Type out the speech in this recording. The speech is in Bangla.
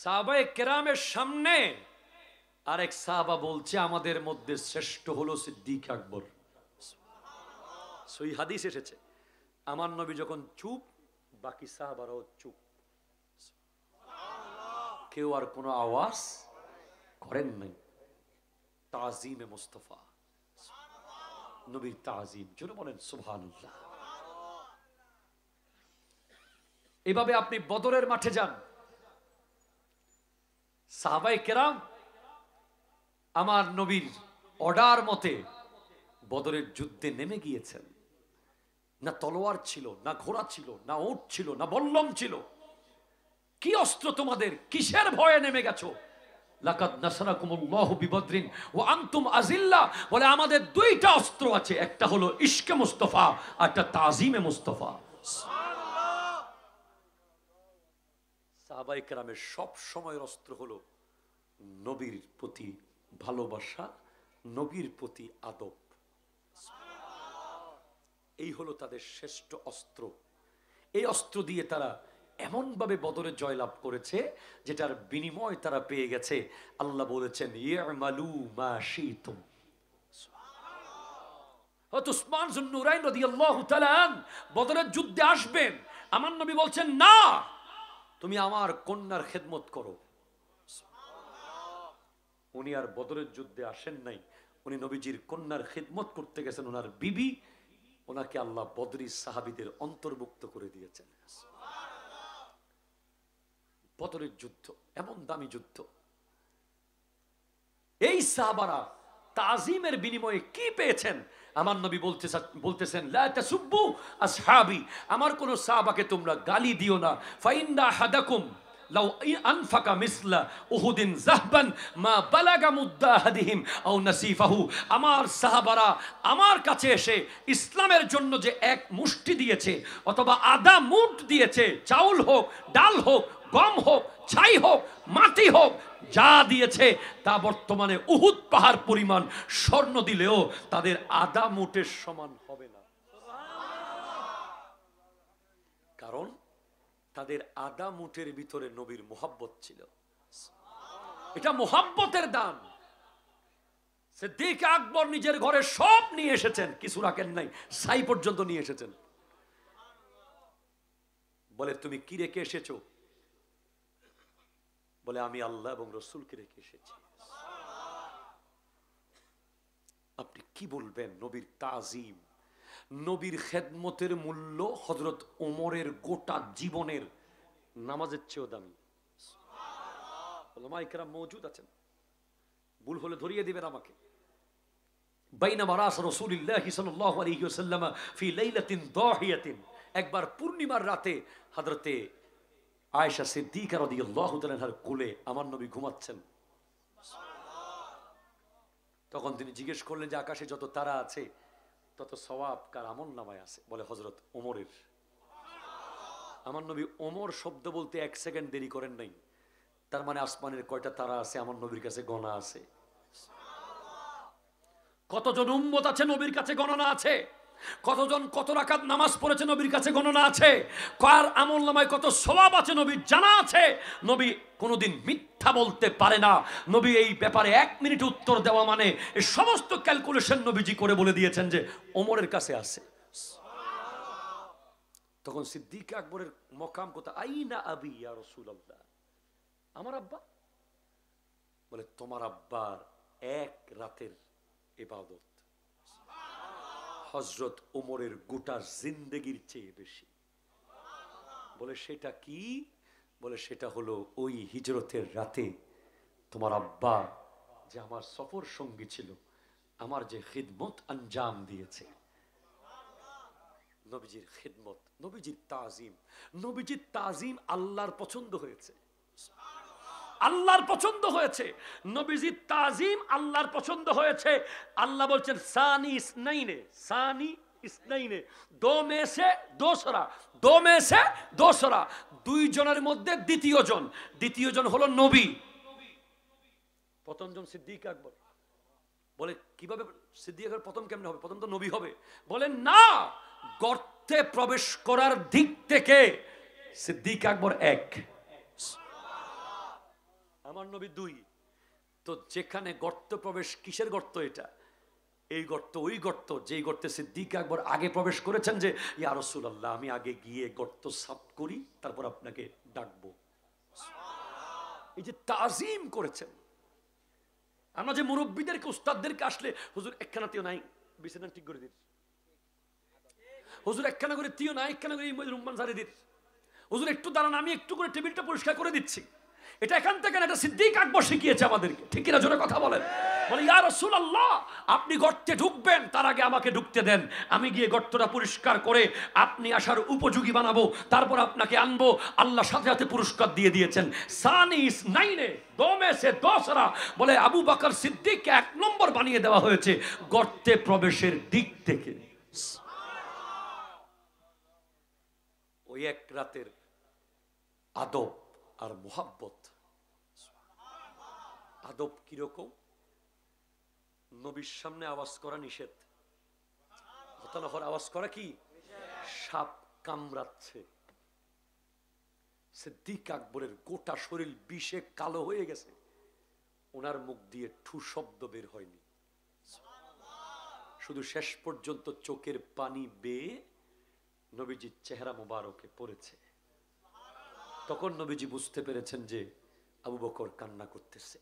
সাহাবায়ে কেরামের সামনে আরেক সাহাবা বলছে আমাদের মধ্যে শ্রেষ্ঠ হলো সিদ্দিক আকবর। সহিহ হাদিস এসেছে, আমার নবী যখন চুপ, বাকি সাহাবারাও চুপ, কেউ আর কোনো আওয়াজ করেন নাই। তাজিমে মুস্তাফা, নবীর তাজিম, জোরে বলেন সুবহানাল্লাহ। এভাবে আপনি বদরের মাঠে যান, সাহাবায়ে কেরাম আমার নবীর অর্ডার মতে বদরের যুদ্ধে নেমে গিয়েছেন। না তলোয়ার ছিল, না ঘোড়া ছিল, না উট ছিল, না বল্লম ছিল। কি অস্ত্র তোমাদের? কিসের ভয়ে নেমে গেছো? লাকাদ নাসারাকুমুল্লাহু বিবদরিন ওয়া আনতুম আযিল্লা। বলে আমাদের দুইটা অস্ত্র আছে, একটা হলো ইশকে মুস্তাফা আর একটা তাজিমে মুস্তাফা। সুবহানাল্লাহ। সাহাবায়ে কেরামের সব সময়ের অস্ত্র হলো নবীর প্রতি ভালোবাসা, নবীর প্রতি আদব। এই হলো তাদের শ্রেষ্ঠ অস্ত্র। এই অস্ত্র দিয়ে তারা এমন ভাবে বদরে জয়লাভ করেছে যেটার বিনিময় তারা পেয়ে গেছে। আল্লাহ বলেছেন ইয়ামালু মা শিতুম। হযরত উসমান যুন্নুরাইন রাদিয়াল্লাহু তাআলা বদরের যুদ্ধে আসবেন, আমার নবী বলছেন না, তুমি আমার কন্যার খেদমত করো। উনি আর বদরের যুদ্ধে আসেন নাই, উনি নবীজির কন্যার খেদমত করতে গেছেন। ওনার বিবি, ওনাকে আল্লাহ বদরি সাহাবীদের অন্তর্ভুক্ত করে দিয়েছেন। বদরের যুদ্ধ এমন দামি যুদ্ধ, এই সাহাবারা তাজিমের বিনিময়ে কি পেয়েছেন? আমার নবী বলতেছেন লা তাসুব্বু আসহাবি, আমার কোন সাহাবাকে তোমরা গালি দিও না। ফাইন্না হাদাকুম লাউ আনফাকা মিসলা উহুদিন যাহবান মা বালাগা মুদ্দা আহাদিহিম আও নাসিফাহু। আমার সাহাবারা আমার কাছে এসে ইসলামের জন্য যে এক মুষ্টি দিয়েছে অথবা আধা মুঠ দিয়েছে, চাউল হোক, ডাল হোক, গম হোক, ছাই হোক, মাটি হোক, যা দিয়েছে তা বর্তমানে উহুদ পাহাড় পরিমাণ স্বর্ণ দিলেও তাদের আধা মুঠের সমান হবে না। কারণ তাদের আধা মুঠের ভিতরে নবীর মুহাব্বত ছিল। এটা মুহাব্বতের দান। সিদ্দিক আকবর নিজের ঘরে সব নিয়ে এসেছেন, কিছু রাখেন নাই, ছাই পর্যন্ত নিয়ে এসেছেন। বলে তুমি কি রেখে এসেছো? বলে আমি আল্লাহ এবং রসুলকে রেখে এসেছি। আপনি কি বলবেন? নবীর তাজিম, নবীর খেদমতের মূল্য হযরত ওমরের গোটা জীবনের নামাজের চেয়েও দামি। উলামায়ে কেরাম মওজুদ আছেন, ভুল হলে ধরিয়ে দিবেন আমাকে। বাইনামা রাস রাসূলুল্লাহ সাল্লাল্লাহু আলাইহি ওয়াসাল্লাম ফি লাইলাতিন দাহিয়াতিন, একবার পূর্ণিমার রাতে হযরতে আয়েশা সিদ্দিকা রাদিয়াল্লাহু তাআলার কোলে আমার নবী ঘুমাচ্ছেন। তখন তিনি জিজ্ঞেস করলেন যে আকাশে যত তারা আছে তত সওয়াব কার আমলনামায় আছে? বলে হযরত ওমরের। আমার নবী ওমর শব্দ বলতে এক সেকেন্ড দেরি করেন নাই। তার মানে আসমানের কয়টা তারা আছে আমার নবীর কাছে গণনা আছে। কতজন উম্মত আছে নবীর কাছে গণনা আছে। কতজন কত রাকাত নামাজ পড়েছে নবীর কাছে গণনা আছে। কার আমলনামায় কত সওয়াব আছে নবীর জানা আছে। নবী কোনোদিন মিথ্যা বলতে পারে না। নবী এই ব্যাপারে 1 মিনিট উত্তর দেওয়া মানে এই সমস্ত ক্যালকুলেশন নবীজি করে বলে দিয়েছেন যে ওমরের কাছে আছে। তখন সিদ্দিক আকবরের মকাম কোথা? আইনা আবি ইয়া রাসূলুল্লাহ, আমার আব্বা? বলে তোমার আব্বার এক রাতের ইবাদত হযরত ওমরের গোটা জিন্দেগির চেয়ে বেশি। বলে সেটা কি? বলে সেটা হলো ওই হিজরতের রাতে তোমার আব্বা যে আমার সফর সঙ্গী ছিল, আমার যে খিদমত আঞ্জাম দিয়েছে। নবীজির খিদমত, নবীজির তাজিম, নবীজির তাজিম আল্লাহর পছন্দ হয়েছে। আল্লাহর পছন্দ হয়েছে নবীজির তাজিম, আল্লাহর পছন্দ হয়েছে। আল্লাহ বলছেন সানি ইসনাইনে, সানি ইসনাইনে, দো মে সে দোসরা, দো মে সে দোসরা, দুইজনের মধ্যে দ্বিতীয় জন। দ্বিতীয় জন হলো নবী, প্রথম জন সিদ্দিক আকবর। বলে কিভাবে সিদ্দিক আকবর প্রথম কেমনে হবে? প্রথম তো নবী হবে। বলেন না, গর্তে প্রবেশ করার দিক থেকে সিদ্দিক আকবর এক। আমার নবী 2। তো যেখানে গর্ত প্রবেশ, কিসের গর্ত এটা? এই গর্ত, ওই গর্ত যেই গর্তে সিদ্দিক আকবর আগে প্রবেশ করেছেন, যে ইয়া রাসূলুল্লাহ আমি আগে গিয়ে গর্ত সাফ করি, তারপর আপনাকে ডাকবো। এই যে তাজিম করেছেন। আমরা যে মুরব্বীদেরকে, উস্তাদদেরকে আসলে, হুজুর একখানাতেও নাই, বিছানা ঠিক করে দিন, হুজুর একখানা করে তিও না, একখানা করে রুম্মান ঝাড়ে দিন, হুজুর একটু দাঁড়ান আমি একটু করে টেবিলটা পরিষ্কার করে দিচ্ছি, এটা এখান থেকে না, এটা সিদ্দিক আকবর শিখিয়েছে আমাদেরকে। ঠিক কিনা জোরে কথা বলেন। বলে ইয়া রাসূলুল্লাহ আপনি গর্তে ঢুকবেন, তার আগে আমাকে ঢুকতে দেন, আমি গিয়ে গর্তটা পরিষ্কার করে আপনি আসার উপযোগী বানাবো, তারপর আপনাকে আনবো। আল্লাহ সাথে সাথে পুরস্কার দিয়ে দিয়েছেন। সানিস নাইনে দমে সে দোসরা, বলে আবু বকর সিদ্দিককে 1 নম্বর বানিয়ে দেওয়া হয়েছে গর্তে প্রবেশের দিক থেকে। ওই এক রাতের আদব আর মোহাব্বত। আদব কিরকম? নবীর সামনে আওয়াজ করা নিষেধ। হতানহর আওয়াজ করা কি? সাপ কামড়াচ্ছে। সিদ্দিক আকবরের গোটা শরীর বিষে কালো হয়ে গেছে, ওনার মুখ দিয়ে ঠু শব্দ বের হয়নি, শুধু শেষ পর্যন্ত চোখের পানি বেয়ে নবীজির চেহারা মোবারকে পড়েছে। তখন নবীজি বুঝতে পেরেছেন যে আবু বকর কান্না করতেছে।